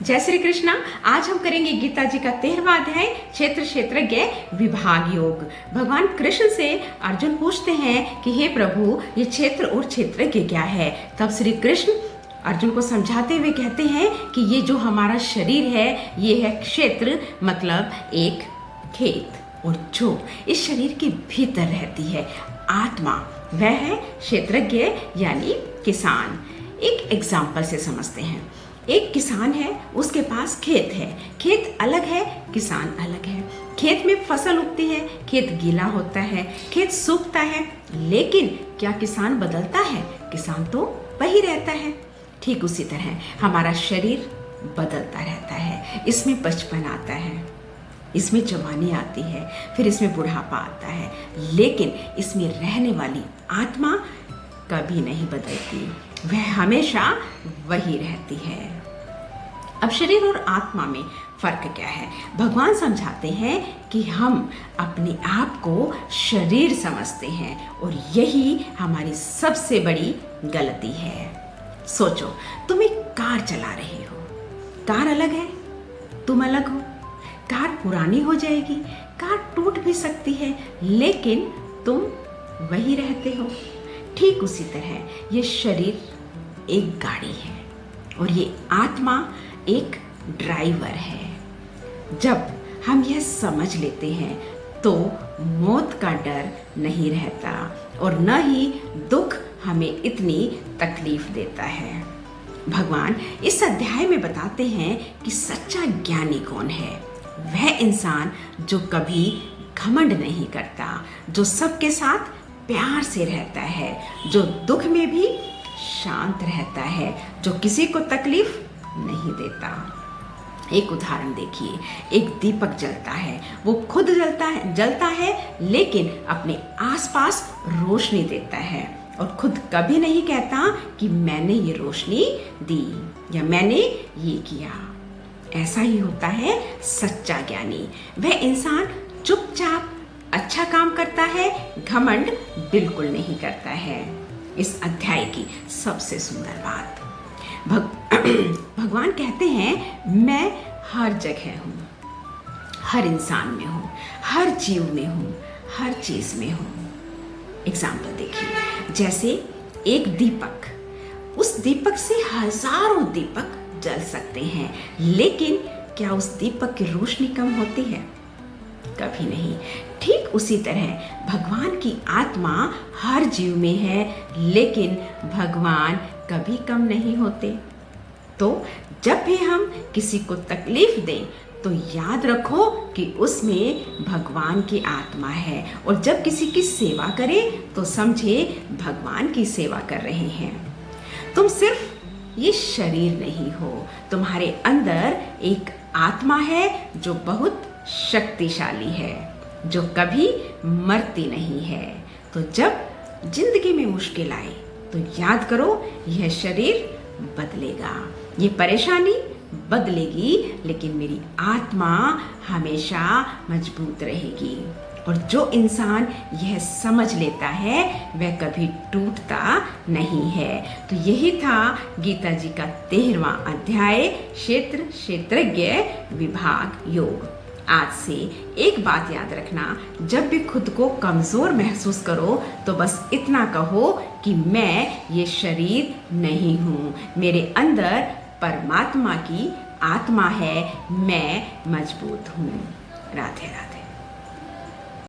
जय श्री कृष्णा। आज हम करेंगे गीता जी का 13वां अध्याय क्षेत्र क्षेत्रज्ञ विभाग योग। भगवान कृष्ण से अर्जुन पूछते हैं कि हे प्रभु, ये क्षेत्र और क्षेत्रज्ञ क्या है। तब श्री कृष्ण अर्जुन को समझाते हुए कहते हैं कि ये जो हमारा शरीर है ये है क्षेत्र, मतलब एक खेत, और जो इस शरीर के भीतर रहती है आत्मा, वह है क्षेत्रज्ञ यानी किसान। एक एग्जाम्पल से समझते हैं। एक किसान है, उसके पास खेत है। खेत अलग है, किसान अलग है। खेत में फसल उगती है, खेत गीला होता है, खेत सूखता है, लेकिन क्या किसान बदलता है? किसान तो वही रहता है। ठीक उसी तरह हमारा शरीर बदलता रहता है। इसमें बचपन आता है, इसमें जवानी आती है, फिर इसमें बुढ़ापा आता है, लेकिन इसमें रहने वाली आत्मा कभी नहीं बदलती, वह हमेशा वही रहती है। अब शरीर और आत्मा में फर्क क्या है? भगवान समझाते हैं कि हम अपने आप को शरीर समझते हैं और यही हमारी सबसे बड़ी गलती है। सोचो, तुम एक कार चला रहे हो, कार अलग है, तुम अलग हो। कार पुरानी हो जाएगी, कार टूट भी सकती है, लेकिन तुम वही रहते हो। ठीक उसी तरह ये शरीर एक गाड़ी है और ये आत्मा एक ड्राइवर है। जब हम यह समझ लेते हैं तो मौत का डर नहीं रहता और न ही दुख हमें इतनी तकलीफ देता है। भगवान इस अध्याय में बताते हैं कि सच्चा ज्ञानी कौन है। वह इंसान जो कभी घमंड नहीं करता, जो सबके साथ प्यार से रहता है, जो दुख में भी शांत रहता है, जो किसी को तकलीफ नहीं देता। एक उदाहरण देखिए, एक दीपक जलता है, वो खुद जलता है लेकिन अपने आसपास रोशनी देता है और खुद कभी नहीं कहता कि मैंने ये रोशनी दी या मैंने ये किया। ऐसा ही होता है सच्चा ज्ञानी। वह इंसान चुपचाप अच्छा काम करता है, घमंड बिल्कुल नहीं करता है। इस अध्याय की सबसे सुंदर बात, भगवान कहते हैं मैं हर जगह हूँ, हर इंसान में हूँ, हर जीव में हूँ, हर चीज में हूँ। एग्जाम्पल देखिए, जैसे एक दीपक, उस दीपक से हजारों दीपक जल सकते हैं, लेकिन क्या उस दीपक की रोशनी कम होती है? कभी नहीं। ठीक उसी तरह भगवान की आत्मा हर जीव में है, लेकिन भगवान कभी कम नहीं होते। तो जब भी हम किसी को तकलीफ दें तो याद रखो कि उसमें भगवान की आत्मा है, और जब किसी की सेवा करें तो समझे भगवान की सेवा कर रहे हैं। तुम सिर्फ ये शरीर नहीं हो, तुम्हारे अंदर एक आत्मा है जो बहुत शक्तिशाली है, जो कभी मरती नहीं है। तो जब जिंदगी में मुश्किल आए तो याद करो, यह शरीर बदलेगा, ये परेशानी बदलेगी, लेकिन मेरी आत्मा हमेशा मजबूत रहेगी। और जो इंसान यह समझ लेता है वह कभी टूटता नहीं है। तो यही था गीता जी का 13वां अध्याय, क्षेत्र क्षेत्रज्ञ विभाग योग। आज से एक बात याद रखना, जब भी खुद को कमजोर महसूस करो तो बस इतना कहो कि मैं ये शरीर नहीं हूँ, मेरे अंदर परमात्मा की आत्मा है, मैं मजबूत हूँ। राधे राधे।